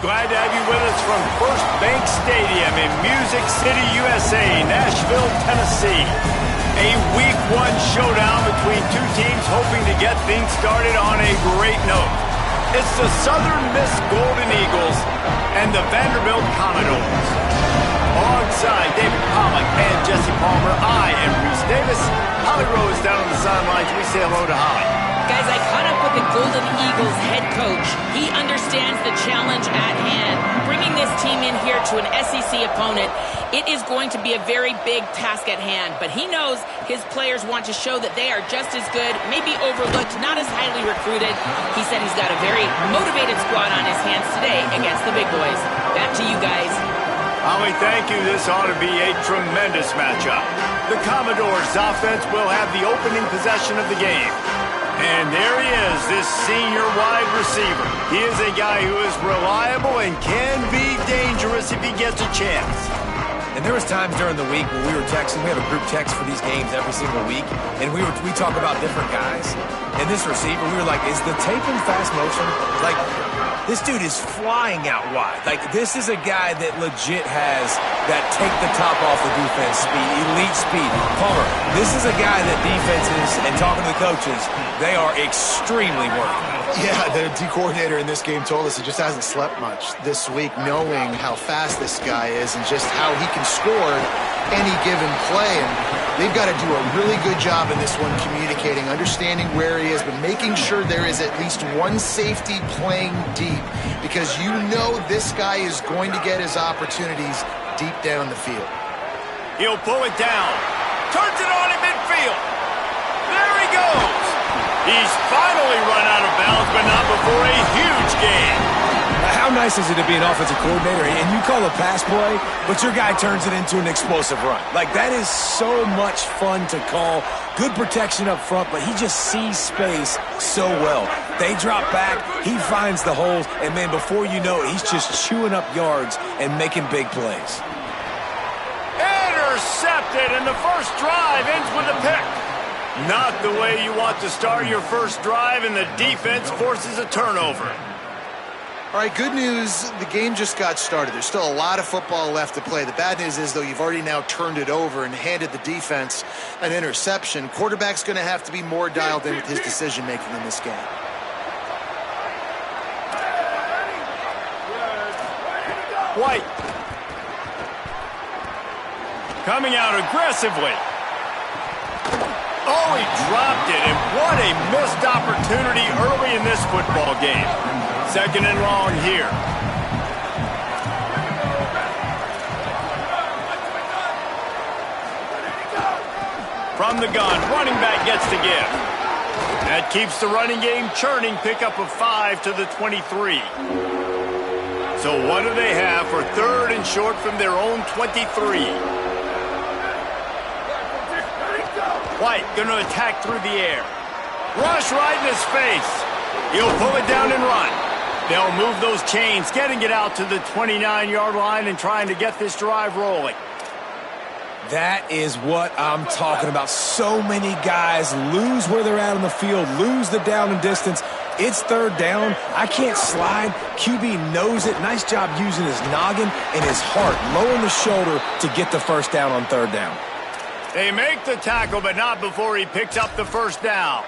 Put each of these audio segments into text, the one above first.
Glad to have you with us from First Bank Stadium in Music City, USA, Nashville, Tennessee. A Week 1 showdown between two teams hoping to get things started on a great note. It's the Southern Miss Golden Eagles and the Vanderbilt Commodores. Alongside David Pollack and Jesse Palmer, I am Reese Davis. Holly Rose down on the sidelines. We say hello to Holly. Guys, I caught up with the Golden Eagles head coach. He understands the challenge at hand. Bringing this team in here to an SEC opponent, it is going to be a very big task at hand. But he knows his players want to show that they are just as good, maybe overlooked, not as highly recruited. He said he's got a very motivated squad on his hands today against the big boys. Back to you guys. Holly, thank you. This ought to be a tremendous matchup. The Commodores' offense will have the opening possession of the game. And there he is, this senior wide receiver. He is a guy who is reliable and can be dangerous if he gets a chance. And there was times during the week when we were texting. We have a group text for these games every single week, and we talk about different guys. And this receiver, we were like, is the tape in fast motion? Like, this dude is flying out wide. Like, this is a guy that legit has that take the top off the defense speed, elite speed. Palmer, this is a guy that defenses, and talking to the coaches, they are extremely worried. Yeah, the D coordinator in this game told us he just hasn't slept much this week, knowing how fast this guy is and just how he can score any given play. And they've got to do a really good job in this one communicating, understanding where he is, but making sure there is at least one safety playing deep, because you know this guy is going to get his opportunities deep down the field. He'll pull it down. Turns it on in midfield. There he goes. He's finally run out of bounds, but not before a huge gain. How nice is it to be an offensive coordinator and you call a pass play, but your guy turns it into an explosive run? Like, that is so much fun to call. Good protection up front, but he just sees space so well. They drop back, he finds the holes, and man, before you know it, he's just chewing up yards and making big plays. Intercepted, and the first drive ends with a pick. Not the way you want to start your first drive, and the defense forces a turnover. All right, good news, the game just got started. There's still a lot of football left to play. The bad news is, though, you've already now turned it over and handed the defense an interception. Quarterback's going to have to be more dialed in with his decision-making in this game. White. Coming out aggressively. Oh, he dropped it, and what a missed opportunity early in this football game. Second and long here. From the gun, running back gets to give. That keeps the running game churning, pickup of 5 to the 23. So what do they have for third and short from their own 23? White going to attack through the air. Rush right in his face. He'll pull it down and run. They'll move those chains, getting it out to the 29-yard line and trying to get this drive rolling. That is what I'm talking about. So many guys lose where they're at on the field, lose the down and distance. It's third down. I can't slide. QB knows it. Nice job using his noggin and his heart, lowering the shoulder to get the first down on third down. They make the tackle, but not before he picks up the first down.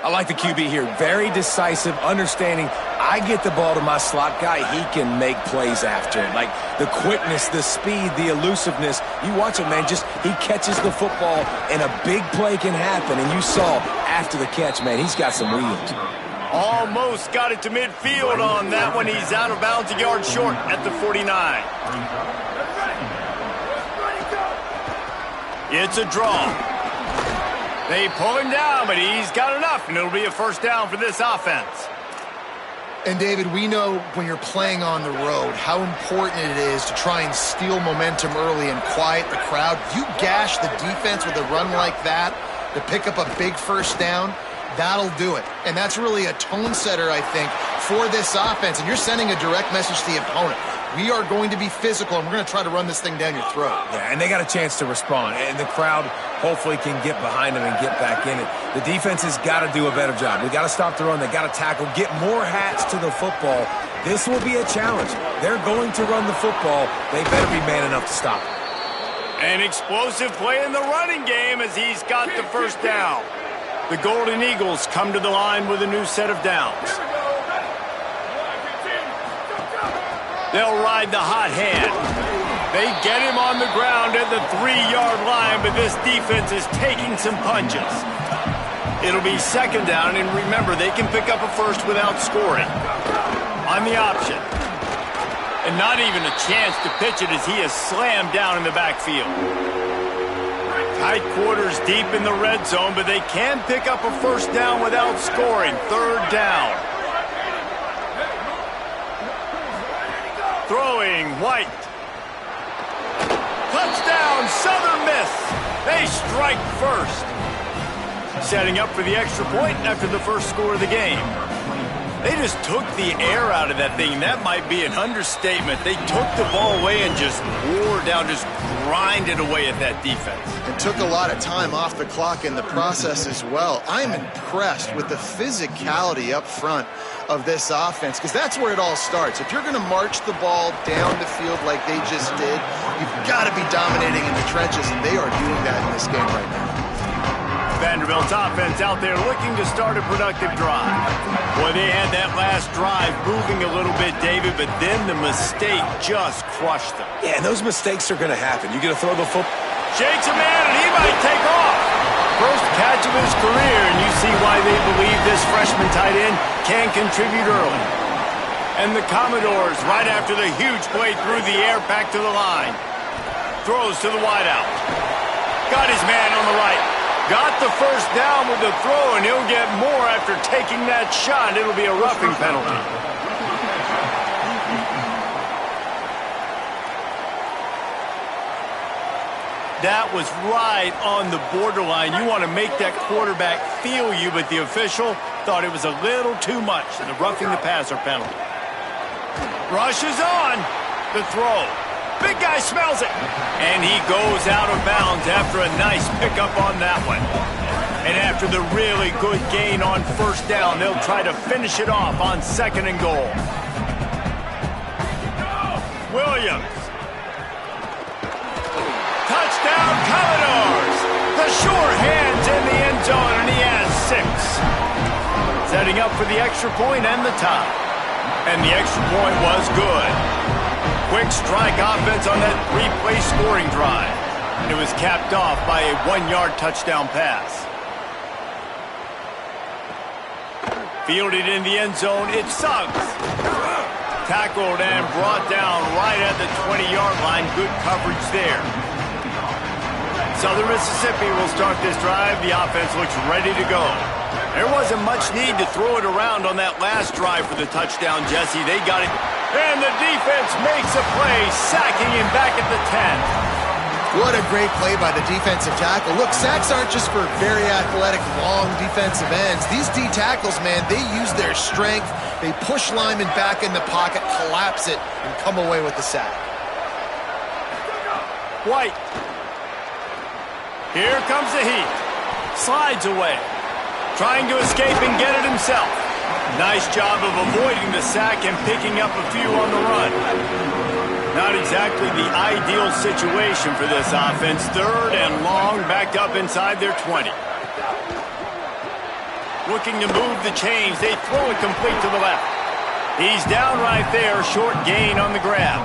I like the QB here. Very decisive, understanding I get the ball to my slot guy, he can make plays after it. Like the quickness, the speed, the elusiveness. You watch it, man, just he catches the football and a big play can happen. And you saw after the catch, man, he's got some wheels. Almost got it to midfield on that one. He's out of bounds a yard short at the 49. It's a draw. They pull him down, but he's got enough, and it'll be a first down for this offense. And, David, we know when you're playing on the road how important it is to try and steal momentum early and quiet the crowd. You gash the defense with a run like that to pick up a big first down, that'll do it. And that's really a tone setter, I think, for this offense. And you're sending a direct message to the opponent. We are going to be physical, and we're going to try to run this thing down your throat. Yeah, and they got a chance to respond, and the crowd hopefully can get behind them and get back in it. The defense has got to do a better job. They got to stop the run. They got to tackle, get more hats to the football. This will be a challenge. They're going to run the football. They better be man enough to stop it. An explosive play in the running game as he's got the first down. The Golden Eagles come to the line with a new set of downs. They'll ride the hot hand. They get him on the ground at the 3-yard line, but this defense is taking some punches. It'll be second down, and remember, they can pick up a first without scoring. On the option. And not even a chance to pitch it as he is slammed down in the backfield. Tight quarters deep in the red zone, but they can pick up a first down without scoring. Third down. Throwing, White. Touchdown, Southern Miss. They strike first. Setting up for the extra point after the first score of the game. They just took the air out of that thing. That might be an understatement. They took the ball away and just wore down, just grinded away at that defense. And took a lot of time off the clock in the process as well. I'm impressed with the physicality up front of this offense, because that's where it all starts. If you're going to march the ball down the field like they just did, you've got to be dominating in the trenches, and they are doing that in this game right now. Vanderbilt's offense out there looking to start a productive drive. Boy, they had that last drive moving a little bit, David, but then the mistake just crushed them. Yeah, and those mistakes are going to happen. You got to throw the football. Shakes a man, and he might take off. First catch of his career, and you see why they believe this freshman tight end can contribute early. And the Commodores, right after the huge play through the air, back to the line. Throws to the wideout. Got his man on the right. Got the first down with the throw, and he'll get more after taking that shot. It'll be a roughing penalty. That was right on the borderline. You want to make that quarterback feel you, but the official thought it was a little too much, and the roughing the passer penalty. Rushes on. The throw. Big guy smells it. And he goes out of bounds after a nice pickup on that one. And after the really good gain on first down, they'll try to finish it off on second and goal. Williams. Touchdown, Commodores. The sure hands in the end zone, and he has 6. Setting up for the extra point and the tie. And the extra point was good. Quick strike offense on that 3-play scoring drive. It was capped off by a 1-yard touchdown pass. Fielded in the end zone, it's Suggs. Tackled and brought down right at the 20-yard line. Good coverage there. Southern Mississippi will start this drive. The offense looks ready to go. There wasn't much need to throw it around on that last drive for the touchdown, Jesse. They got it. And the defense makes a play, sacking him back at the 10. What a great play by the defensive tackle. Look, sacks aren't just for very athletic, long defensive ends. These D tackles, man, they use their strength. They push linemen back in the pocket, collapse it, and come away with the sack. White. Here comes the heat. Slides away. Trying to escape and get it himself. Nice job of avoiding the sack and picking up a few on the run. Not exactly the ideal situation for this offense. Third and long, backed up inside their 20. Looking to move the chains. They throw it complete to the left. He's down right there, short gain on the grab.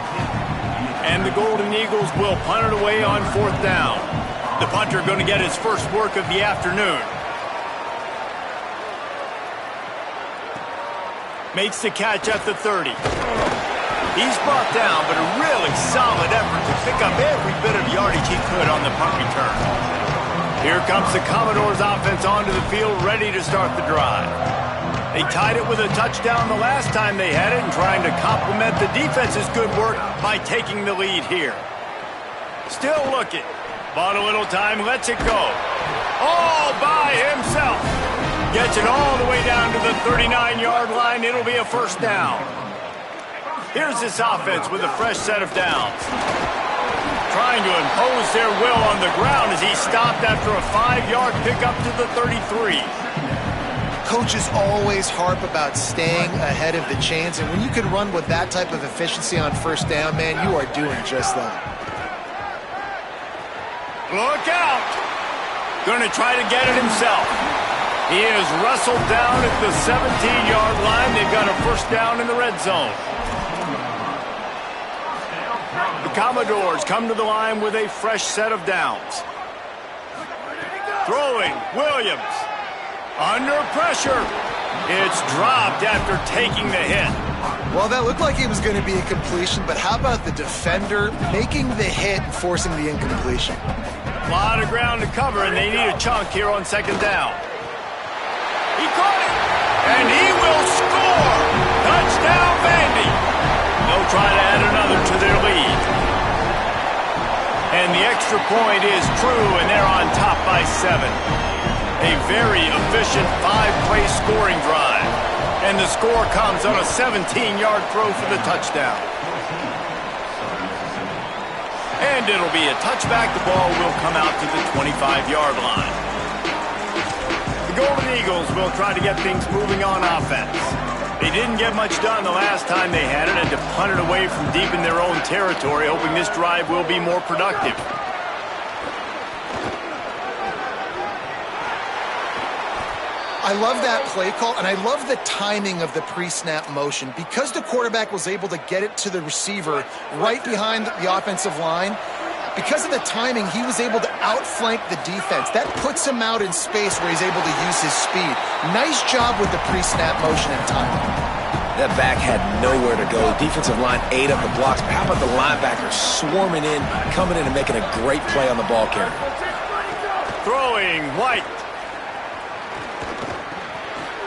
And the Golden Eagles will punt it away on 4th down. The punter going to get his first work of the afternoon. Makes the catch at the 30. He's brought down, but a really solid effort to pick up every bit of yardage he could on the punt return. Here comes the Commodores offense onto the field, ready to start the drive. They tied it with a touchdown the last time they had it and trying to complement the defense's good work by taking the lead here. Still looking. Bought a little time, lets it go. All by himself. Gets it all the way down to the 39-yard line. It'll be a first down. Here's this offense with a fresh set of downs. Trying to impose their will on the ground as he stopped after a 5-yard pickup to the 33. Coaches always harp about staying ahead of the chains, and when you can run with that type of efficiency on first down, man, you are doing just that. Look out! Going to try to get it himself. He is wrestled down at the 17-yard line. They've got a first down in the red zone. The Commodores come to the line with a fresh set of downs. Throwing, Williams. Under pressure. It's dropped after taking the hit. Well, that looked like it was going to be a completion, but how about the defender making the hit, forcing the incompletion? A lot of ground to cover, and they need a chunk here on second down. He caught it, and he will score. Touchdown, Vandy. They'll try to add another to their lead. And the extra point is true, and they're on top by 7. A very efficient 5-play scoring drive. And the score comes on a 17-yard throw for the touchdown. And it'll be a touchback. The ball will come out to the 25-yard line. The Golden Eagles will try to get things moving on offense. They didn't get much done the last time they had it and to punt it away from deep in their own territory, hoping this drive will be more productive. I love that play call, and I love the timing of the pre-snap motion. Because the quarterback was able to get it to the receiver right behind the offensive line, because of the timing, he was able to outflank the defense. That puts him out in space where he's able to use his speed. Nice job with the pre-snap motion and timing. That back had nowhere to go. Defensive line ate up the blocks. How about the linebacker swarming in, coming in and making a great play on the ball carrier? Throwing, White.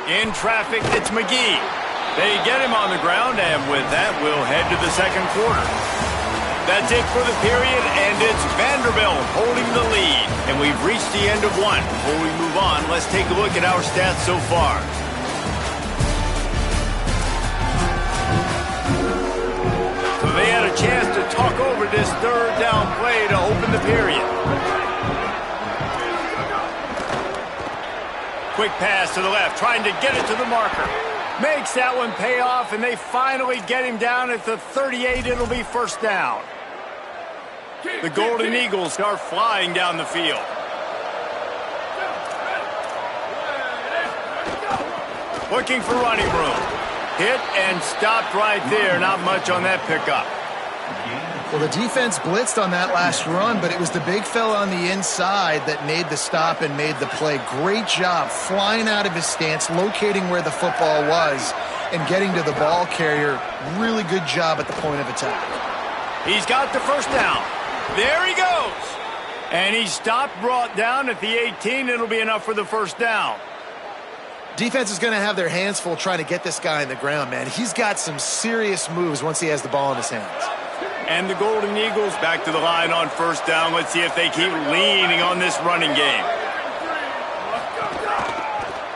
In traffic, it's McGee. They get him on the ground, and with that, we'll head to the second quarter. That's it for the period, and it's Vanderbilt holding the lead. And we've reached the end of one. Before we move on, let's take a look at our stats so far. So they had a chance to talk over this third down play to open the period. Quick pass to the left, trying to get it to the marker. Makes that one pay off, and they finally get him down at the 38. It'll be first down. The Golden Eagles start flying down the field. Looking for running room. Hit and stopped right there. Not much on that pickup. Well, the defense blitzed on that last run, but it was the big fella on the inside that made the stop and made the play. Great job flying out of his stance, locating where the football was, and getting to the ball carrier. Really good job at the point of attack. He's got the first down. There he goes. And he stopped, brought down at the 18. It'll be enough for the first down. Defense is going to have their hands full trying to get this guy in the ground, man. He's got some serious moves once he has the ball in his hands. And the Golden Eagles back to the line on first down. Let's see if they keep leaning on this running game.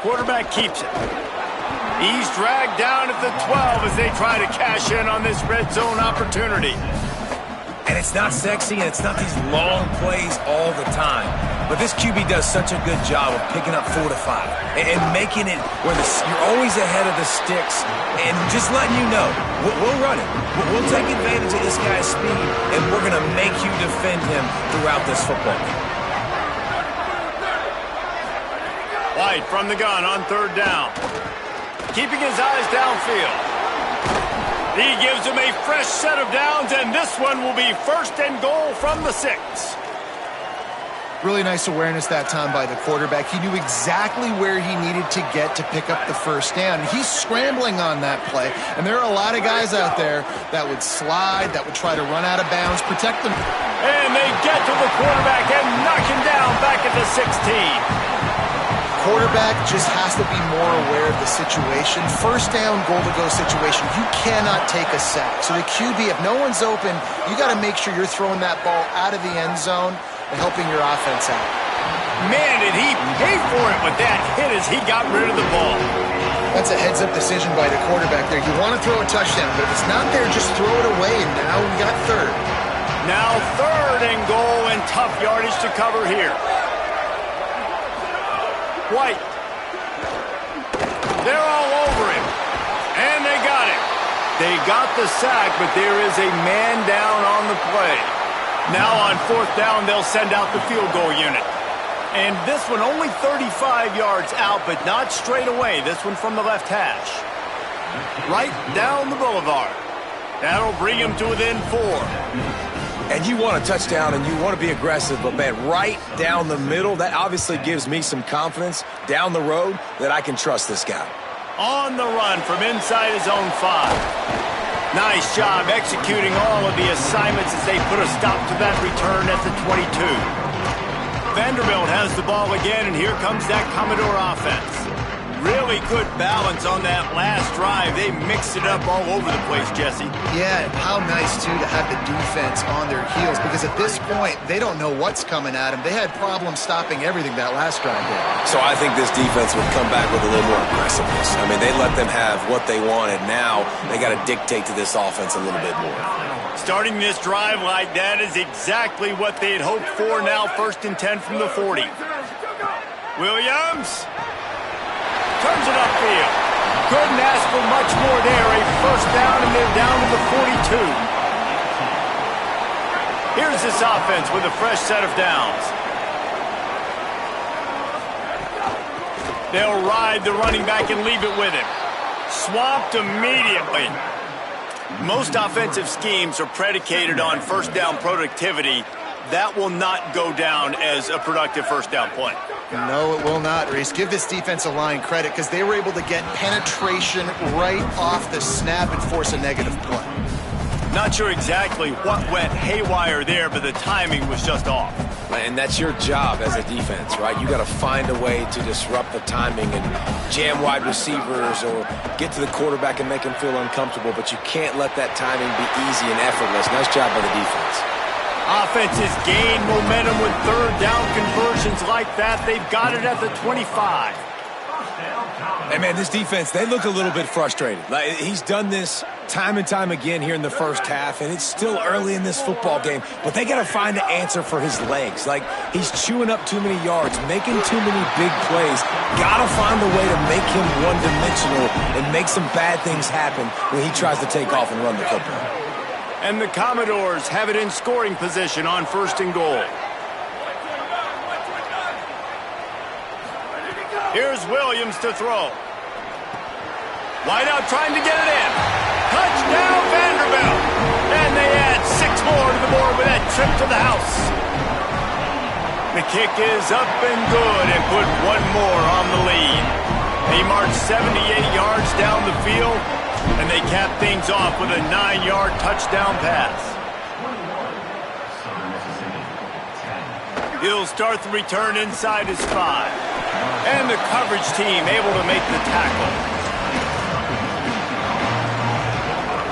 Quarterback keeps it. He's dragged down at the 12 as they try to cash in on this red zone opportunity. And it's not sexy, and it's not these long plays all the time. But this QB does such a good job of picking up 4 to 5 and making it where you're always ahead of the sticks and just letting you know, we'll run it. We'll take advantage of this guy's speed, and we're going to make you defend him throughout this football game. White from the gun on third down. Keeping his eyes downfield. He gives him a fresh set of downs, and this one will be first and goal from the 6. Really nice awareness that time by the quarterback. He knew exactly where he needed to get to pick up the first down. He's scrambling on that play, and there are a lot of guys out there that would slide, that would try to run out of bounds, protect them. And they get to the quarterback and knock him down back at the 16. Quarterback just has to be more aware of the situation. First down, goal-to-go situation. You cannot take a sack. So the QB, if no one's open, you got to make sure you're throwing that ball out of the end zone and helping your offense out. Man, did he pay for it with that hit as he got rid of the ball. That's a heads-up decision by the quarterback there. You want to throw a touchdown, but if it's not there, just throw it away, and now we got third. Now 3rd and goal, and tough yardage to cover here. White. They're all over him. And they got him. They got the sack, but there is a man down on the play. Now on 4th down, they'll send out the field goal unit. And this one only 35 yards out, but not straight away. This one from the left hash. Right down the boulevard. That'll bring him to within 4. And you want a touchdown and you want to be aggressive, but man, right down the middle, that obviously gives me some confidence down the road that I can trust this guy. On the run from inside his own 5. Nice job executing all of the assignments as they put a stop to that return at the 22. Vanderbilt has the ball again, and here comes that Commodore offense. Really good balance on that last drive. They mixed it up all over the place, Jesse. Yeah, and how nice, too, to have the defense on their heels, because at this point, they don't know what's coming at them. They had problems stopping everything that last drive there. So I think this defense would come back with a little more aggressiveness. I mean, they let them have what they wanted. Now they got to dictate to this offense a little bit more. Starting this drive like that is exactly what they had hoped for. Now 1st and 10 from the 40. Williams turns it upfield. Couldn't ask for much more there. A 1st down, and they're down to the 42. Here's this offense with a fresh set of downs. They'll ride the running back and leave it with him. Swamped immediately. Most offensive schemes are predicated on 1st down productivity. That will not go down as a productive 1st down play. No, it will not, Reese. Give this defensive line credit because they were able to get penetration right off the snap and force a negative play. Not sure exactly what went haywire there, but the timing was just off. And that's your job as a defense, right? You got to find a way to disrupt the timing and jam wide receivers or get to the quarterback and make him feel uncomfortable, but you can't let that timing be easy and effortless. Nice job by the defense. Offenses gain momentum with 3rd down conversions like that. They've got it at the 25. Hey, man, this defense, they look a little bit frustrated. Like, he's done this time and time again here in the 1st half, and it's still early in this football game, but they got to find an answer for his legs. Like, he's chewing up too many yards, making too many big plays. Got to find a way to make him one-dimensional and make some bad things happen when he tries to take off and run the football. And the Commodores have it in scoring position on 1st and goal. Here's Williams to throw. Wideout trying to get it in. Touchdown, Vanderbilt. And they add 6 more to the board with that trip to the house. The kick is up and good and put 1 more on the lead. They march 78 yards down the field, and they cap things off with a 9-yard touchdown pass. He'll start the return inside his 5. And the coverage team able to make the tackle.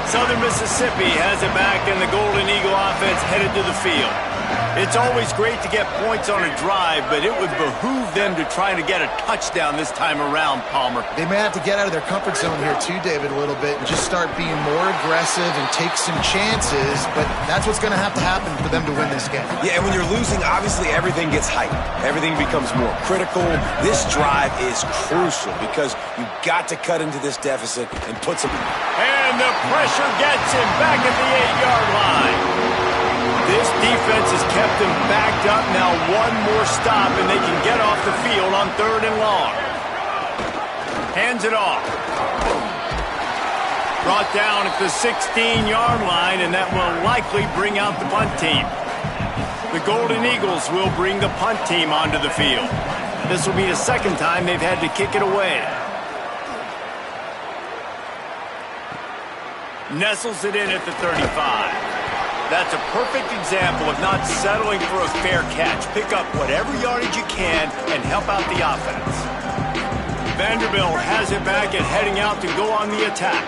Southern Mississippi has it back, and the Golden Eagle offense headed to the field. It's always great to get points on a drive, but it would behoove them to try to get a touchdown this time around, Palmer. They may have to get out of their comfort zone here too, David, a little bit and just start being more aggressive and take some chances, but that's what's going to happen for them to win this game. Yeah, and when you're losing, obviously everything gets heightened. Everything becomes more critical. This drive is crucial because you've got to cut into this deficit and put some... And the pressure gets him back at the 8-yard line. This defense has kept them backed up. Now 1 more stop, and they can get off the field on 3rd and long. Hands it off. Brought down at the 16-yard line, and that will likely bring out the punt team. The Golden Eagles will bring the punt team onto the field. This will be the 2nd time they've had to kick it away. Nestles it in at the 35. That's a perfect example of not settling for a fair catch. Pick up whatever yardage you can and help out the offense. Vanderbilt has it back and heading out to go on the attack.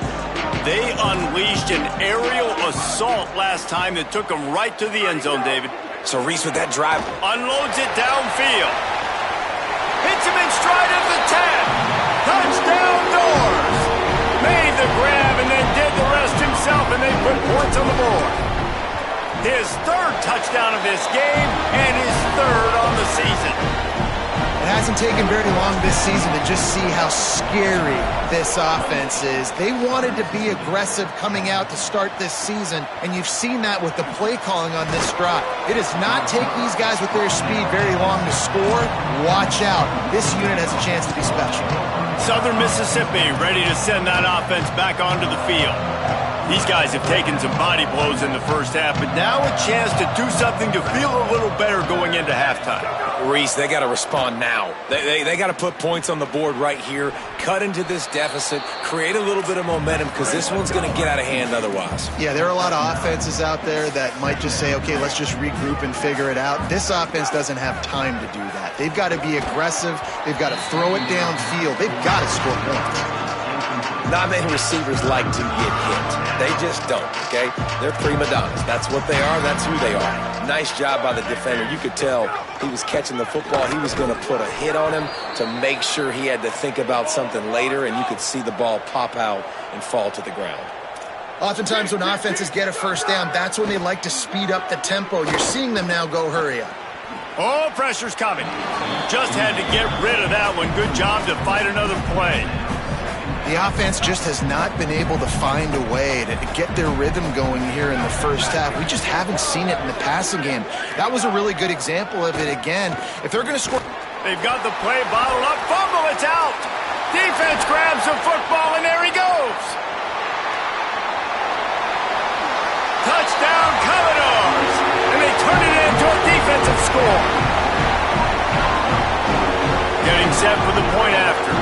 They unleashed an aerial assault last time that took them right to the end zone, David. So Reese with that drive unloads it downfield. Hits him in stride at the 10. Touchdown doors! Made the grab and then did the rest himself, and they put points on the board. His third touchdown of this game and his third on the season. It hasn't taken very long this season to just see how scary this offense is. They wanted to be aggressive coming out to start this season, and you've seen that with the play calling on this drive. It does not take these guys with their speed very long to score. Watch out. This unit has a chance to be special. Southern Mississippi ready to send that offense back onto the field. These guys have taken some body blows in the first half, but now a chance to do something to feel a little better going into halftime. Reese, they got to respond now. They got to put points on the board right here, cut into this deficit, create a little bit of momentum, because this one's going to get out of hand otherwise. Yeah, there are a lot of offenses out there that might just say, okay, let's just regroup and figure it out. This offense doesn't have time to do that. They've got to be aggressive. They've got to throw it downfield. They've got to score points. Not many receivers like to get hit. They just don't, okay? They're prima donnas. That's what they are. That's who they are. Nice job by the defender. You could tell he was catching the football. He was going to put a hit on him to make sure he had to think about something later, and you could see the ball pop out and fall to the ground. Oftentimes when offenses get a first down, that's when they like to speed up the tempo. You're seeing them now go hurry up. Oh, pressure's coming. Just had to get rid of that one. Good job to fight another play. The offense just has not been able to find a way to get their rhythm going here in the first half. We just haven't seen it in the passing game. That was a really good example of it again. If they're going to score... They've got the play bottled up. Fumble, it's out. Defense grabs the football, and there he goes. Touchdown, Commodores. And they turn it into a defensive score. Getting set for the point after.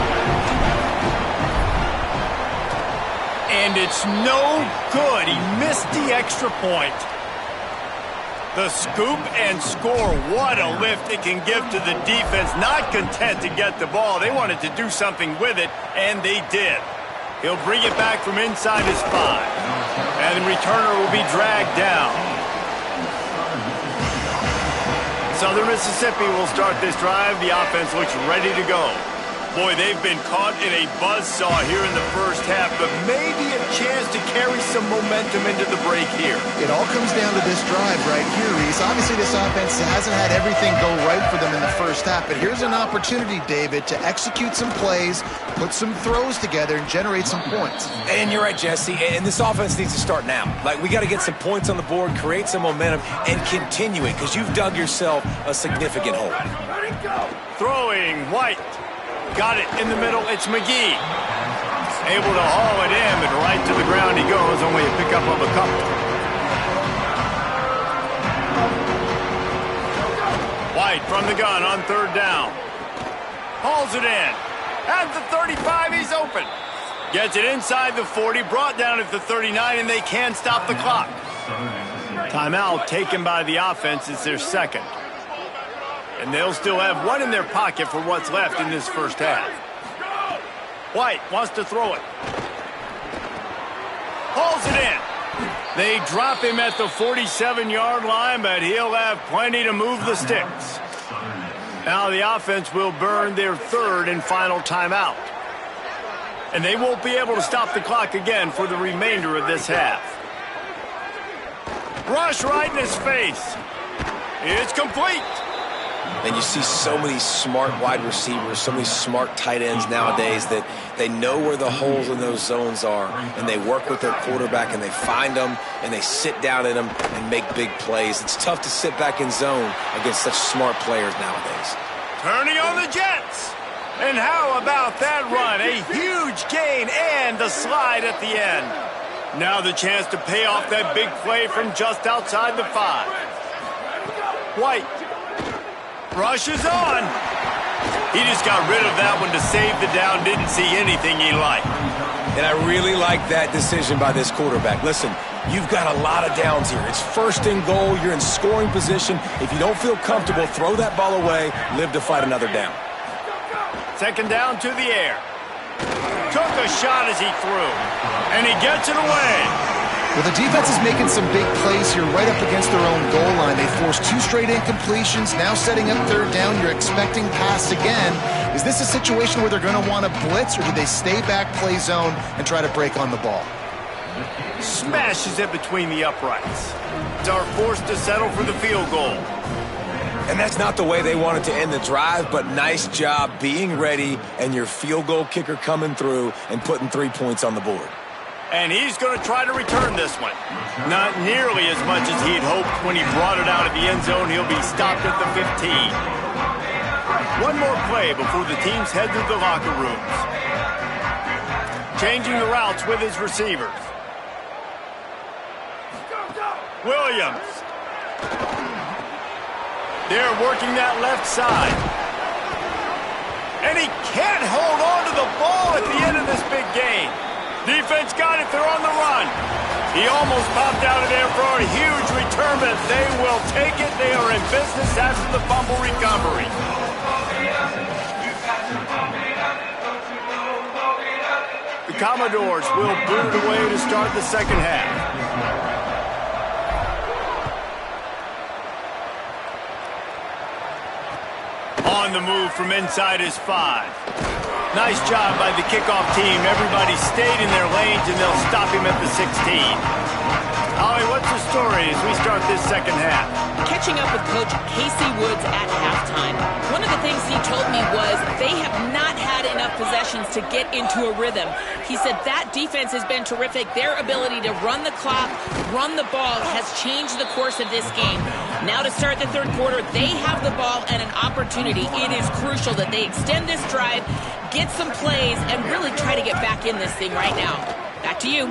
And it's no good. He missed the extra point. The scoop and score. What a lift it can give to the defense. Not content to get the ball. They wanted to do something with it, and they did. He'll bring it back from inside his 5. And the returner will be dragged down. Southern Mississippi will start this drive. The offense looks ready to go. Boy, they've been caught in a buzzsaw here in the first half, but maybe a chance to carry some momentum into the break here. It all comes down to this drive right here, Reese. Obviously, this offense hasn't had everything go right for them in the first half, but here's an opportunity, David, to execute some plays, put some throws together, and generate some points. And you're right, Jesse, and this offense needs to start now. Like, we got to get some points on the board, create some momentum, and continue it, because you've dug yourself a significant hole. Throwing, White. Got it in the middle. It's McGee. Able to haul it in, but right to the ground he goes. Only a pickup of a couple. White from the gun on 3rd down. Hauls it in. At the 35, he's open. Gets it inside the 40, brought down at the 39, and they can't stop the clock. Timeout taken by the offense. It's their second. And they'll still have one in their pocket for what's left in this first half. White wants to throw it. Hauls it in. They drop him at the 47-yard line, but he'll have plenty to move the sticks. Now the offense will burn their 3rd and final timeout. And they won't be able to stop the clock again for the remainder of this half. Rush right in his face. It's complete. And you see so many smart wide receivers, so many smart tight ends nowadays that they know where the holes in those zones are, and they work with their quarterback, and they find them, and they sit down in them and make big plays. It's tough to sit back in zone against such smart players nowadays. Turning on the Jets. And how about that run? A huge gain and the slide at the end. Now the chance to pay off that big play from just outside the 5. White. Rushes on. He just got rid of that one to save the down. Didn't see anything he liked. And I really like that decision by this quarterback. Listen, you've got a lot of downs here. It's 1st and goal. You're in scoring position. If you don't feel comfortable, throw that ball away. Live to fight another down. 2nd down to the air. Took a shot as he threw. And he gets it away. Well, the defense is making some big plays here right up against their own goal line. They forced 2 straight incompletions, now setting up 3rd down. You're expecting pass again. Is this a situation where they're going to want to blitz, or do they stay back, play zone, and try to break on the ball? Smashes it between the uprights. Are forced to settle for the field goal. And that's not the way they wanted to end the drive, but nice job being ready and your field goal kicker coming through and putting 3 points on the board. And he's going to try to return this one. Not nearly as much as he had hoped when he brought it out of the end zone. He'll be stopped at the 15. One more play before the teams head to the locker rooms. Changing the routes with his receivers. Williams. They're working that left side. And he can't hold on to the ball at the end of this big game. Defense got it. They're on the run. He almost popped out of there for a huge return, but they will take it. They are in business after the fumble recovery. The Commodores will boot it away to start the second half. On the move from inside his 5. Nice job by the kickoff team. Everybody stayed in their lanes, and they'll stop him at the 16. Ollie, what's the story as we start this second half? Catching up with Coach Casey Woods at halftime. One of the things he told me was they have not had enough possessions to get into a rhythm. He said that defense has been terrific. Their ability to run the clock, run the ball has changed the course of this game. Now to start the 3rd quarter, they have the ball and an opportunity. It is crucial that they extend this drive, get some plays, and really try to get back in this thing right now. Back to you.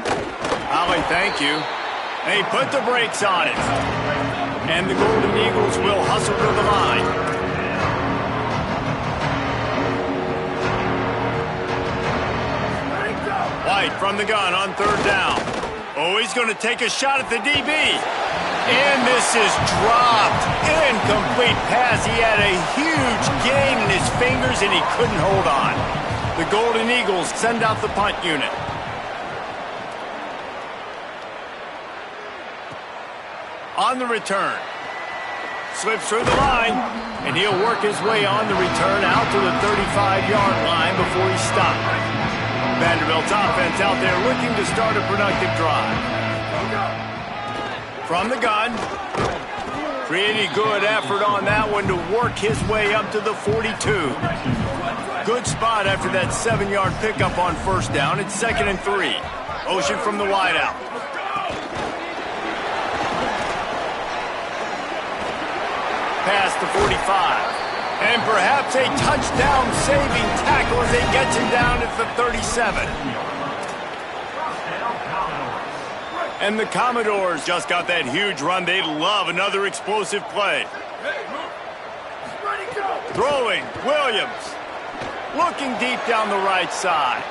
Ollie, thank you. They put the brakes on it. And the Golden Eagles will hustle to the line. White from the gun on 3rd down. Oh, he's going to take a shot at the DB. And this is dropped. Incomplete pass. He had a huge gain in his fingers, and he couldn't hold on. The Golden Eagles send out the punt unit. On the return. Slips through the line, and he'll work his way on the return out to the 35-yard line before he's stopped. Vanderbilt's offense out there looking to start a productive drive. From the gun. Pretty good effort on that one to work his way up to the 42. Good spot after that 7-yard pickup on 1st down. It's 2nd and 3. Motion from the wideout. Past the 45. And perhaps a touchdown-saving tackle as they get him down at the 37. And the Commodores just got that huge run. They love another explosive play. Throwing, Williams. Looking deep down the right side.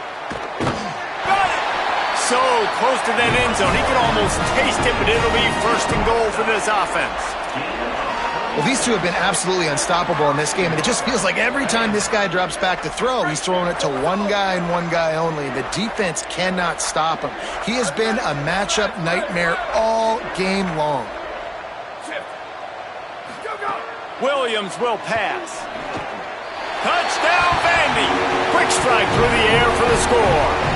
Got it! So close to that end zone. He can almost taste it, but it'll be 1st and goal for this offense. Well, these two have been absolutely unstoppable in this game, and it just feels like every time this guy drops back to throw, he's throwing it to one guy and one guy only. The defense cannot stop him. He has been a matchup nightmare all game long. Williams will pass. Touchdown, Vandy! Quick strike through the air for the score.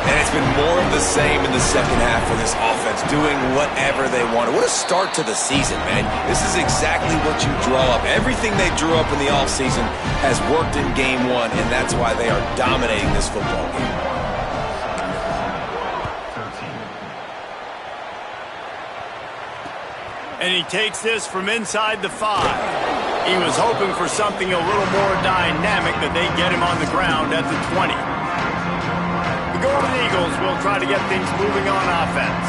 And it's been more of the same in the second half for this offense, doing whatever they wanted. What a start to the season, man. This is exactly what you draw up. Everything they drew up in the offseason has worked in game 1, and that's why they are dominating this football game. And he takes this from inside the 5. He was hoping for something a little more dynamic, but they get him on the ground at the 20. The Golden Eagles will try to get things moving on offense.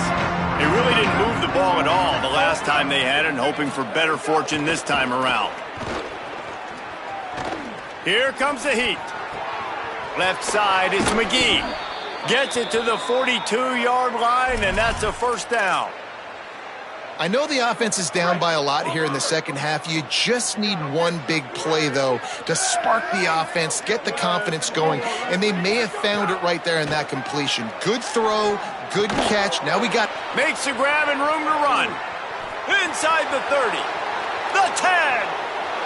They really didn't move the ball at all the last time they had it, and hoping for better fortune this time around. Here comes the heat. Left side is McGee. Gets it to the 42-yard line, and that's a 1st down. I know the offense is down by a lot here in the second half. You just need one big play, though, to spark the offense, get the confidence going, and they may have found it right there in that completion. Good throw, good catch. Now we got... Makes the grab and room to run. Inside the 30. The 10.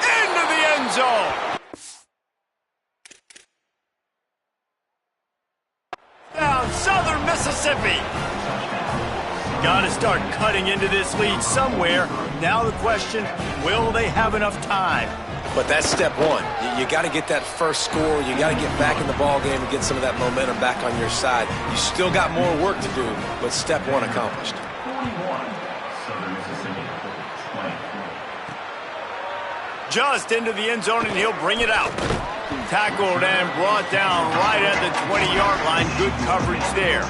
Into the end zone. Down Southern Mississippi. Got to start cutting into this lead somewhere. Now the question, will they have enough time? But that's step one. You got to get that first score. You got to get back in the ball game and get some of that momentum back on your side. You still got more work to do, but step one accomplished. Just into the end zone, and he'll bring it out. Tackled and brought down right at the 20-yard line. Good coverage there.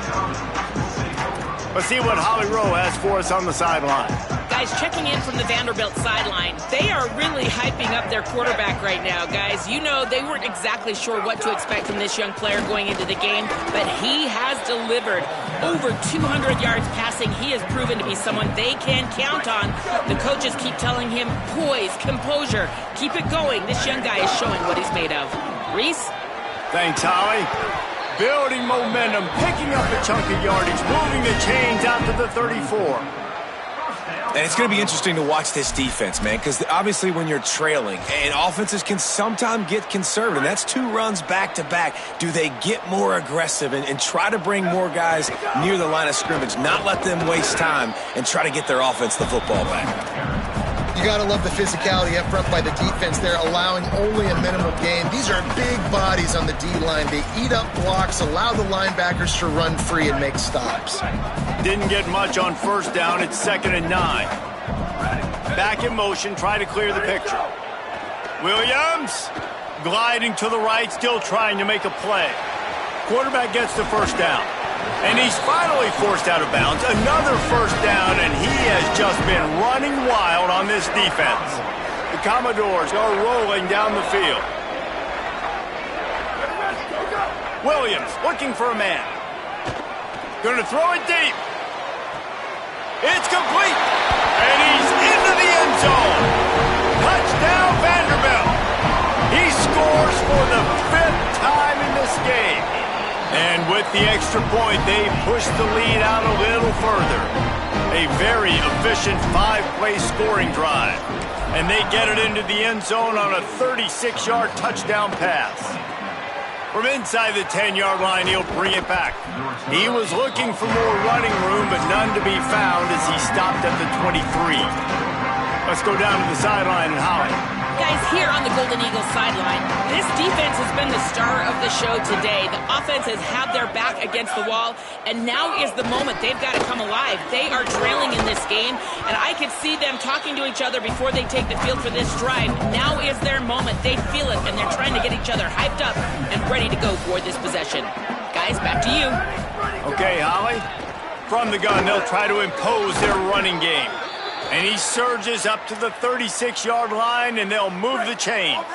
Let's see what Holly Rowe has for us on the sideline. Guys, checking in from the Vanderbilt sideline, they are really hyping up their quarterback right now, guys. You know, they weren't exactly sure what to expect from this young player going into the game, but he has delivered over 200 yards passing. He has proven to be someone they can count on. The coaches keep telling him, poise, composure, keep it going. This young guy is showing what he's made of. Reese? Thanks, Holly. Building momentum, picking up a chunk of yardage, moving the chains out to the 34. And it's going to be interesting to watch this defense, man, because obviously when you're trailing, and offenses can sometimes get conservative, and that's 2 runs back-to-back. Do they get more aggressive and try to bring more guys near the line of scrimmage, not let them waste time, and try to get their offense the football back? You got to love the physicality up front by the defense there, allowing only a minimal gain. These are big bodies on the D-line. They eat up blocks, allow the linebackers to run free and make stops. Didn't get much on first down. It's 2nd and 9. Back in motion, try to clear the picture. Williams gliding to the right, still trying to make a play. Quarterback gets the first down. And he's finally forced out of bounds. Another first down, and he has just been running wild on this defense. The Commodores are rolling down the field. Williams looking for a man. Going to throw it deep. It's complete. And he's into the end zone. Touchdown, Vanderbilt. He scores for the 5th time in this game. And with the extra point, they push the lead out a little further. A very efficient 5-play scoring drive. And they get it into the end zone on a 36-yard touchdown pass. From inside the 10-yard line, he'll bring it back. He was looking for more running room, but none to be found as he stopped at the 23. Let's go down to the sideline and Holly. Guys, here on the Golden Eagles sideline, this defense has been the star of the show today. The offense has had their back against the wall, and now is the moment. They've got to come alive. They are trailing in this game, and I could see them talking to each other before they take the field for this drive. Now is their moment. They feel it, and they're trying to get each other hyped up and ready to go for this possession. Guys, back to you. Okay, Holly. From the gun, they'll try to impose their running game. And he surges up to the 36-yard line, and they'll move the chains.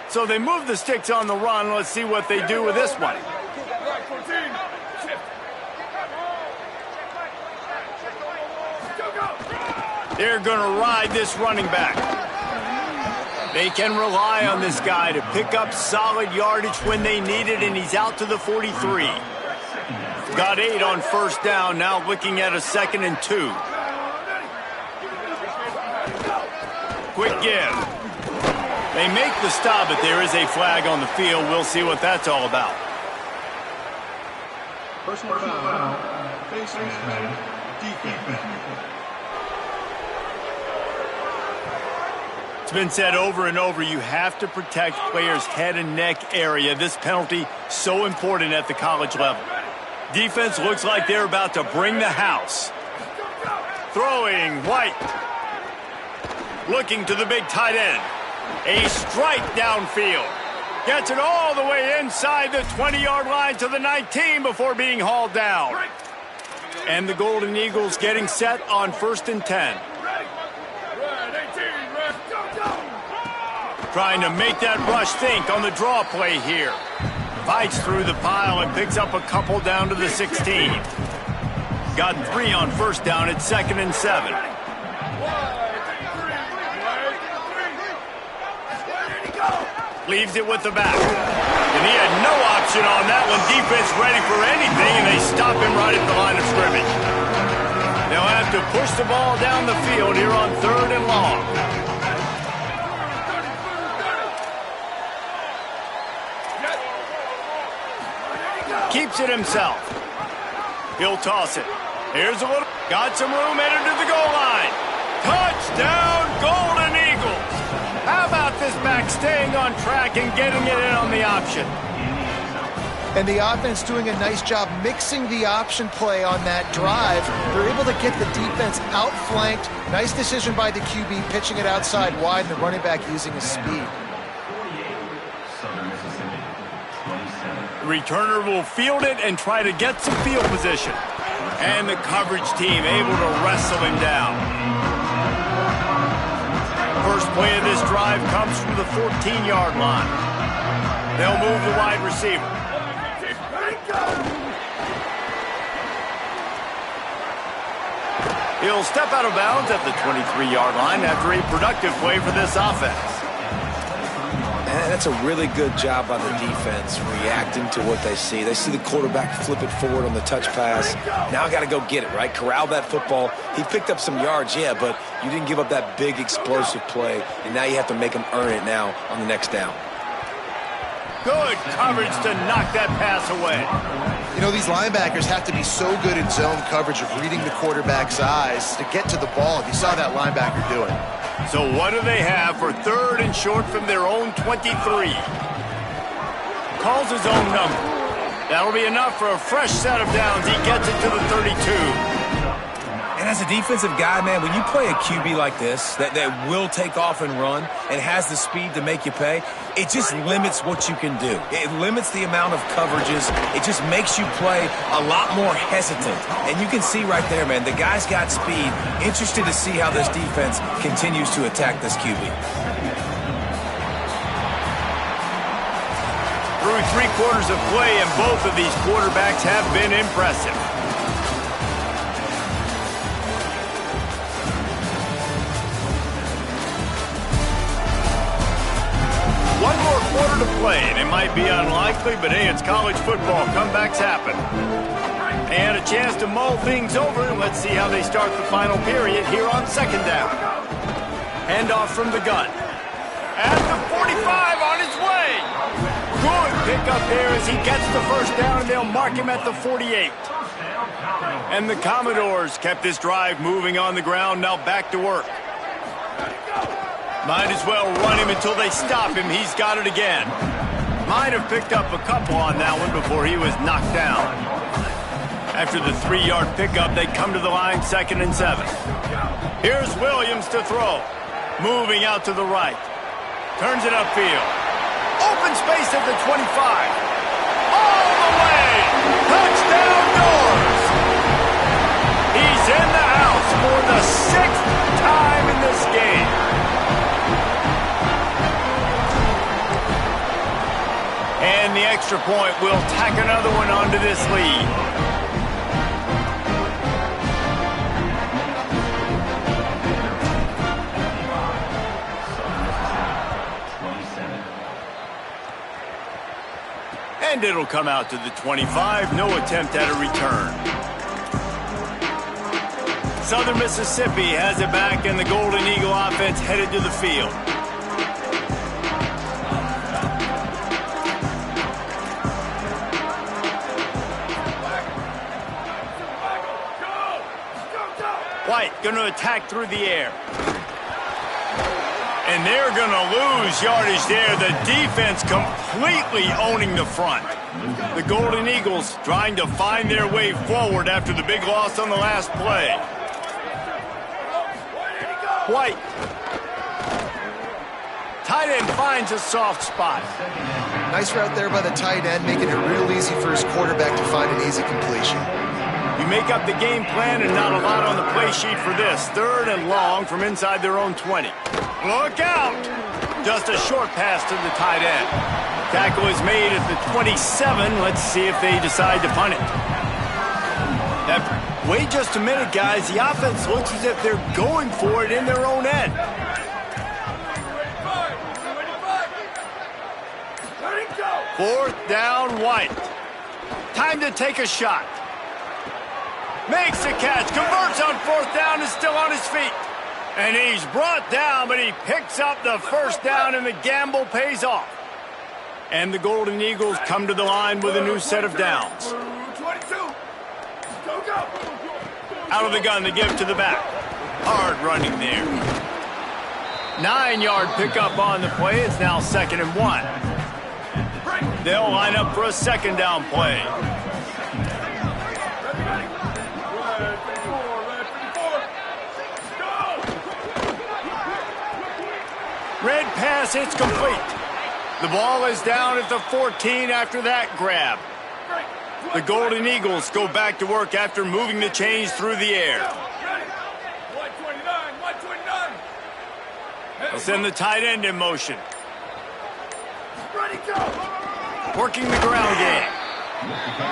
So they move the sticks on the run. Let's see what they do with this one. They're going to ride this running back. They can rely on this guy to pick up solid yardage when they need it, and he's out to the 43. Got 8 on first down, now looking at a 2nd and 2. Quick give. They make the stop, but there is a flag on the field. We'll see what that's all about. Personal foul. Defense. It's been said over and over, you have to protect players' head and neck area. This penalty so important at the college level. Defense looks like they're about to bring the house. Throwing White. Looking to the big tight end. A strike downfield. Gets it all the way inside the 20-yard line to the 19 before being hauled down. And the Golden Eagles getting set on 1st and 10. Trying to make that rush think on the draw play here. Fights through the pile and picks up a couple down to the 16. got 3 on first down at 2nd and 7. Leaves it with the back. And he had no option on that one. Defense ready for anything, and they stop him right at the line of scrimmage. They'll have to push the ball down the field here on 3rd and long. Keeps it himself. He'll toss it. Here's a little. Got some room, headed to the goal line. Touchdown, Golden Eagles. How about this back staying on track and getting it in on the option? And the offense doing a nice job mixing the option play on that drive. They're able to get the defense outflanked. Nice decision by the QB, pitching it outside wide, and the running back using his speed. The returner will field it and try to get some field position. And the coverage team able to wrestle him down. First play of this drive comes from the 14-yard line. They'll move the wide receiver. He'll step out of bounds at the 23-yard line after a productive play for this offense. And that's a really good job by the defense, reacting to what they see. They see the quarterback flip it forward on the touch pass. Now I got to go get it, right? Corral that football. He picked up some yards, yeah, but you didn't give up that big explosive play, and now you have to make him earn it now on the next down. Good coverage to knock that pass away. You know, these linebackers have to be so good in zone coverage of reading the quarterback's eyes to get to the ball. You saw that linebacker do it. So what do they have for 3rd and short from their own 23? Calls his own number. That'll be enough for a fresh set of downs. He gets it to the 32. And as a defensive guy, man, when you play a QB like this that will take off and run and has the speed to make you pay, it just limits what you can do. It limits the amount of coverages. It just makes you play a lot more hesitant. And you can see right there, man, the guy's got speed. Interested to see how this defense continues to attack this QB. Through 3 quarters of play, and both of these quarterbacks have been impressive. One more quarter to play, and it might be unlikely, but hey, it's college football. Comebacks happen. And a chance to mull things over, and let's see how they start the final period here on 2nd down. Handoff from the gun. At the 45 on his way. Good pickup there as he gets the first down, and they'll mark him at the 48. And the Commodores kept this drive moving on the ground, now back to work. Might as well run him until they stop him. He's got it again. Might have picked up a couple on that one before he was knocked down. After the 3-yard pickup, they come to the line 2nd and 7. Here's Williams to throw. Moving out to the right. Turns it upfield. Open space at the 25. All the way. Touchdown Doors. He's in the house for the 6th time in this game. And the extra point will tack another one onto this lead. And it'll come out to the 25. No attempt at a return. Southern Mississippi has it back, and the Golden Eagle offense headed to the field. White going to attack through the air. And they're going to lose yardage there. The defense completely owning the front. The Golden Eagles trying to find their way forward after the big loss on the last play. White. Tight end finds a soft spot. Nice route there by the tight end, making it real easy for his quarterback to find an easy completion. You make up the game plan and not a lot on the play sheet for this. 3rd and long from inside their own 20. Look out! Just a short pass to the tight end. Tackle is made at the 27. Let's see if they decide to punt it. Wait just a minute, guys. The offense looks as if they're going for it in their own end. Fourth down, White. Time to take a shot. Makes the catch, converts on fourth down, is still on his feet. And he's brought down, but he picks up the first down, and the gamble pays off. And the Golden Eagles come to the line with a new set of downs. 22. Go. Out of the gun, they give to the back. Hard running there. 9-yard pickup on the play. It's now 2nd and 1. They'll line up for a second down play. Red pass, it's complete. The ball is down at the 14 after that grab. The Golden Eagles go back to work after moving the chains through the air. 129. They'll send the tight end in motion. Working the ground game.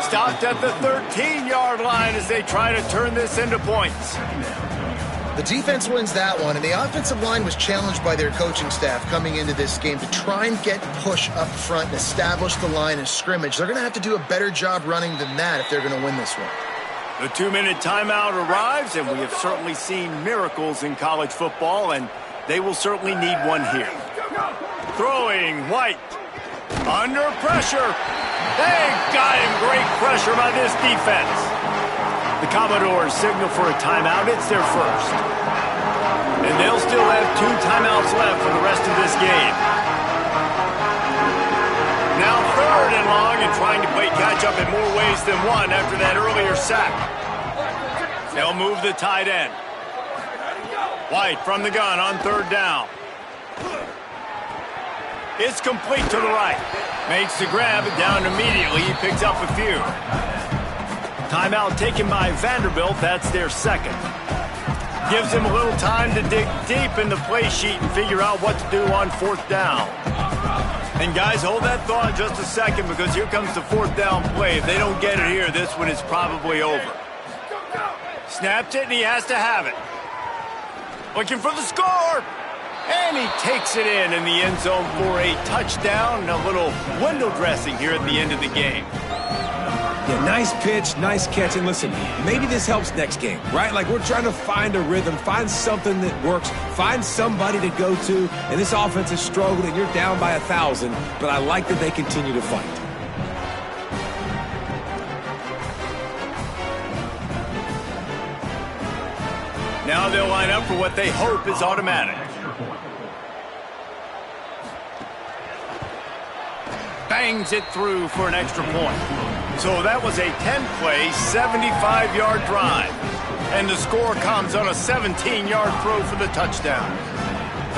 Stopped at the 13-yard line as they try to turn this into points. The defense wins that one, and the offensive line was challenged by their coaching staff coming into this game to try and get push up front and establish the line of scrimmage. They're going to have to do a better job running than that if they're going to win this one. The 2-minute timeout arrives, and we have certainly seen miracles in college football, and they will certainly need one here. Throwing, White. Under pressure. They got him. Great pressure by this defense. The Commodores signal for a timeout. It's their first. And they'll still have 2 timeouts left for the rest of this game. Now 3rd and long and trying to play catch-up in more ways than one after that earlier sack. They'll move the tight end. White from the gun on 3rd down. It's complete to the right. Makes the grab and down immediately. He picks up a few. Timeout taken by Vanderbilt. That's their second. Gives him a little time to dig deep in the play sheet and figure out what to do on 4th down. And guys, hold that thought just a second because here comes the 4th down play. If they don't get it here, this one is probably over. Snapped it and he has to have it. Looking for the score. And he takes it in the end zone for a touchdown and a little window dressing here at the end of the game. Yeah, nice pitch, nice catch. And listen, maybe this helps next game, right? Like we're trying to find a rhythm, find something that works, find somebody to go to. And this offense is struggling. You're down by 1,000, but I like that they continue to fight. Now they'll line up for what they hope is automatic. Bangs it through for an extra point. So that was a 10-play, 75-yard drive. And the score comes on a 17-yard throw for the touchdown.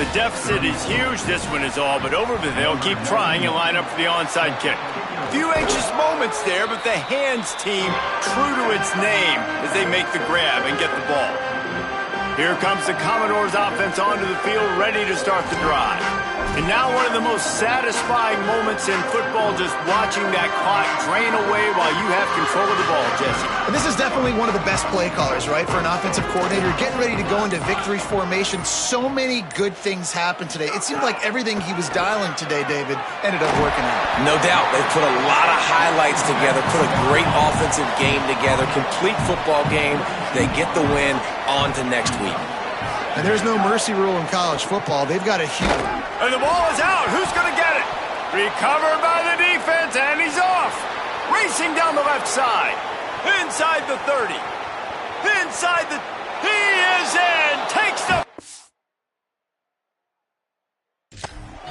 The deficit is huge. This one is all but over, but they'll keep trying and line up for the onside kick. A few anxious moments there, but the hands team true to its name as they make the grab and get the ball. Here comes the Commodores offense onto the field, ready to start the drive. And now one of the most satisfying moments in football, just watching that clock drain away while you have control of the ball, Jesse. And this is definitely one of the best play callers, right, for an offensive coordinator. Getting ready to go into victory formation. So many good things happened today. It seemed like everything he was dialing today, David, ended up working out. No doubt. They put a lot of highlights together, put a great offensive game together, complete football game. They get the win on to next week. And there's no mercy rule in college football. They've got a huge... And the ball is out. Who's going to get it? Recovered by the defense, and he's off. Racing down the left side. Inside the 30. Inside the... He is in. Takes the...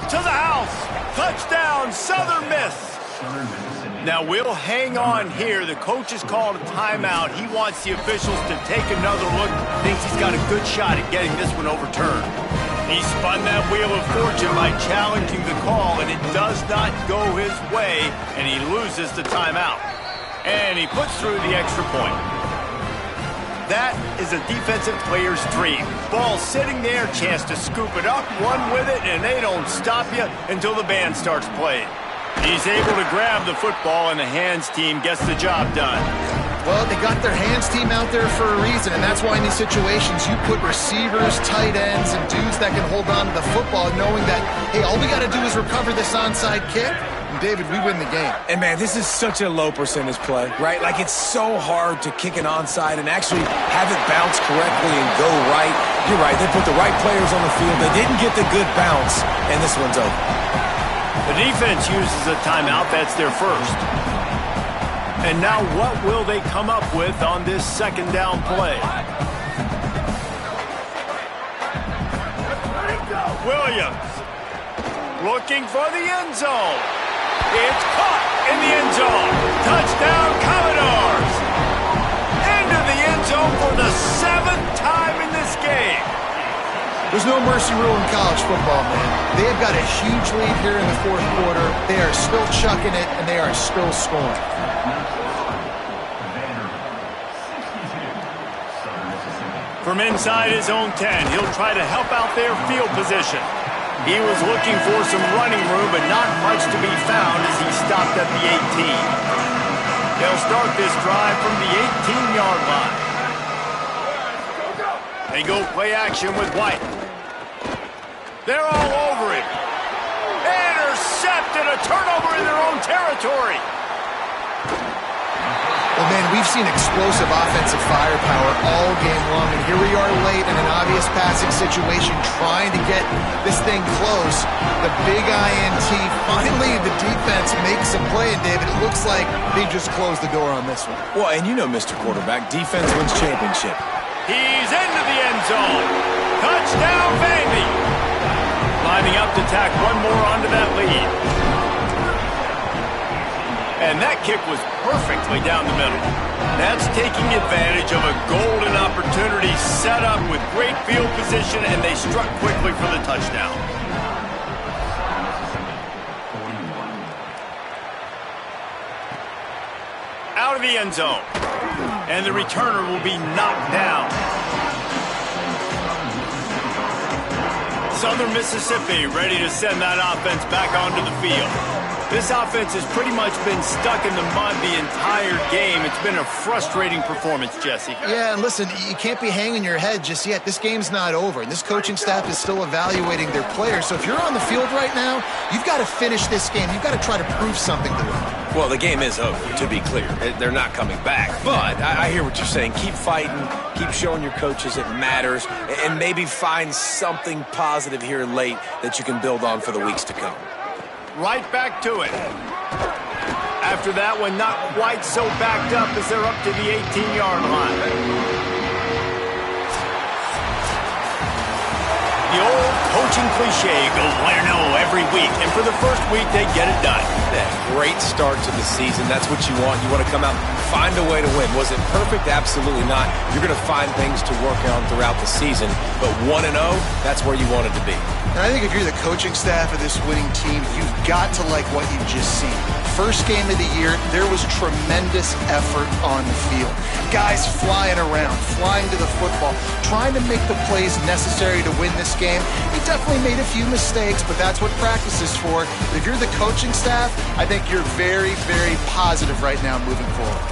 To the house. Touchdown, Southern Miss. Now, we'll hang on here. The coach has called a timeout. He wants the officials to take another look. Thinks he's got a good shot at getting this one overturned. He spun that wheel of fortune by challenging the call, and it does not go his way, and he loses the timeout. And he puts through the extra point. That is a defensive player's dream. Ball sitting there, chance to scoop it up, run with it, and they don't stop you until the band starts playing. He's able to grab the football, and the hands team gets the job done. Well, they got their hands team out there for a reason, and that's why in these situations you put receivers, tight ends, and dudes that can hold on to the football, knowing that, hey, all we got to do is recover this onside kick, and David, we win the game. And man, this is such a low percentage play, right? Like, it's so hard to kick an onside and actually have it bounce correctly and go right. You're right, they put the right players on the field. They didn't get the good bounce, and this one's over. The defense uses a timeout. That's their first. And now what will they come up with on this second down play? Williams looking for the end zone. It's caught in the end zone. Touchdown, Commodores. Into the end zone for the 7th time in this game. There's no mercy rule in college football, man. They have got a huge lead here in the fourth quarter. They are still chucking it, and they are still scoring. From inside his own 10, he'll try to help out their field position. He was looking for some running room, but not much to be found as he stopped at the 18. They'll start this drive from the 18-yard line. They go play action with White. They're all over him. Intercepted, a turnover in their own territory. Well, man, we've seen explosive offensive firepower all game long, and here we are late in an obvious passing situation trying to get this thing close. The big INT, finally the defense makes a play, and David, it looks like they just closed the door on this one. Well, and you know, Mr. Quarterback, defense wins championship. He's into the end zone. Touchdown, Vandy. Lining up to tack one more onto that lead. And that kick was perfectly down the middle. That's taking advantage of a golden opportunity set up with great field position, and they struck quickly for the touchdown. Out of the end zone. And the returner will be knocked down. Southern Mississippi ready to send that offense back onto the field. This offense has pretty much been stuck in the mud the entire game. It's been a frustrating performance, Jesse. Yeah, and listen, you can't be hanging your head just yet. This game's not over, and this coaching staff is still evaluating their players. So if you're on the field right now, you've got to finish this game. You've got to try to prove something to them. Well, the game is over, to be clear. They're not coming back. But I hear what you're saying. Keep fighting. Keep showing your coaches it matters. And maybe find something positive here late that you can build on for the weeks to come. Right back to it. After that one, not quite so backed up as they're up to the 18-yard line. The old coaching cliche goes 1-0 every week, and for the first week, they get it done. That great start to the season. That's what you want. You want to come out, find a way to win. Was it perfect? Absolutely not. You're going to find things to work on throughout the season, but 1-0, that's where you want it to be. And I think if you're the coaching staff of this winning team, you've got to like what you've just seen. First game of the year, there was tremendous effort on the field. Guys flying around, flying to the football, trying to make the plays necessary to win this game. He definitely made a few mistakes, but that's what practice is for. If you're the coaching staff, I think you're very, very positive right now moving forward.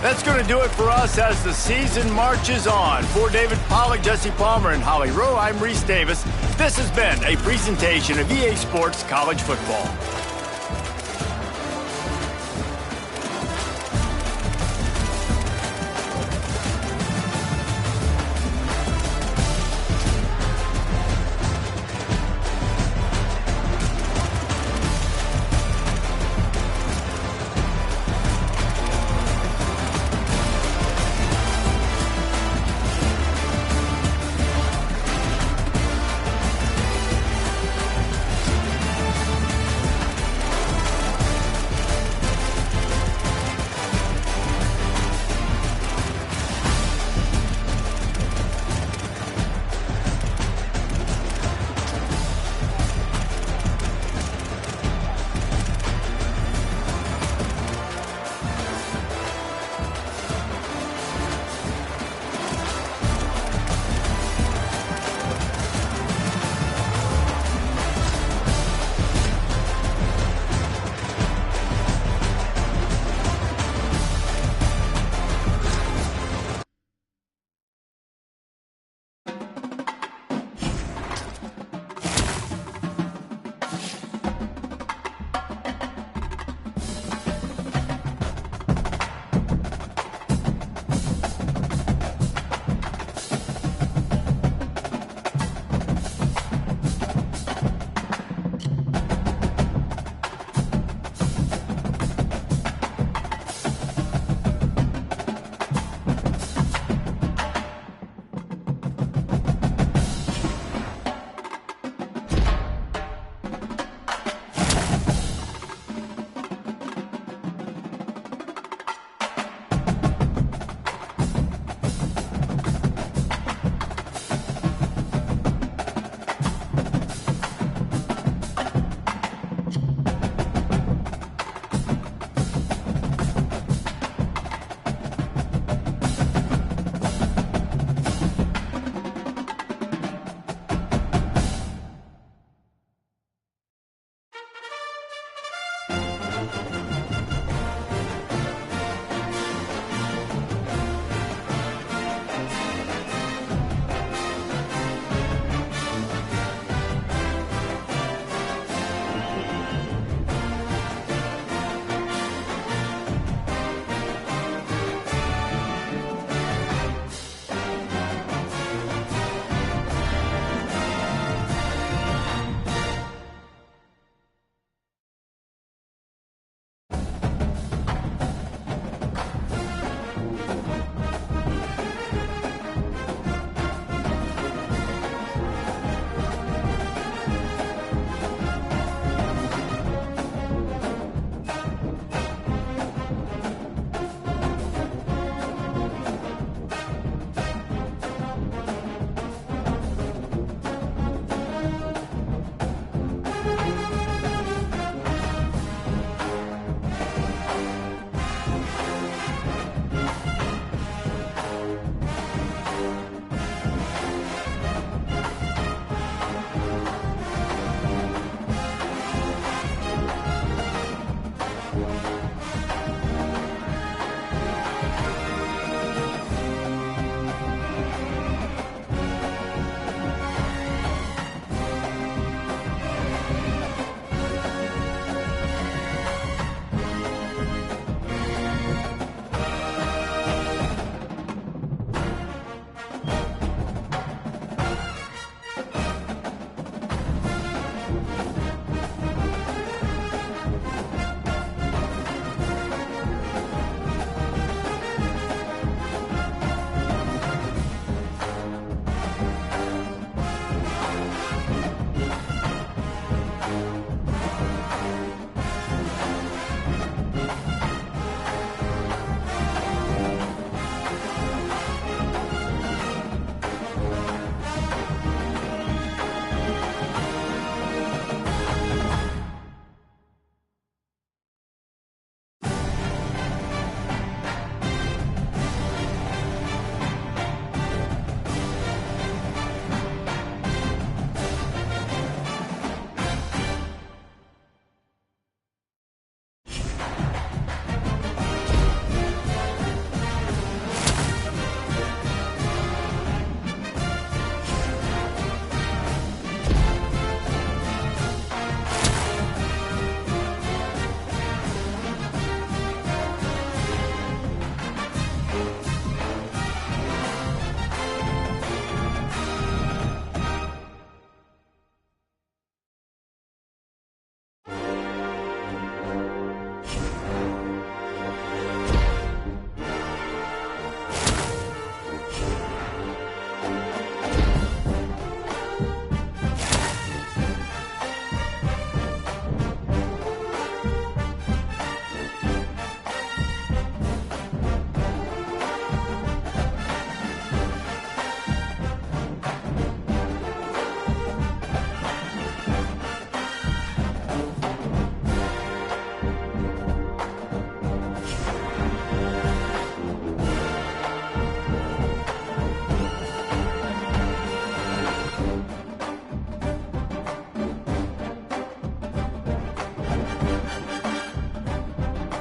That's going to do it for us as the season marches on. For David Pollack, Jesse Palmer, and Holly Rowe, I'm Reese Davis. This has been a presentation of EA Sports College Football.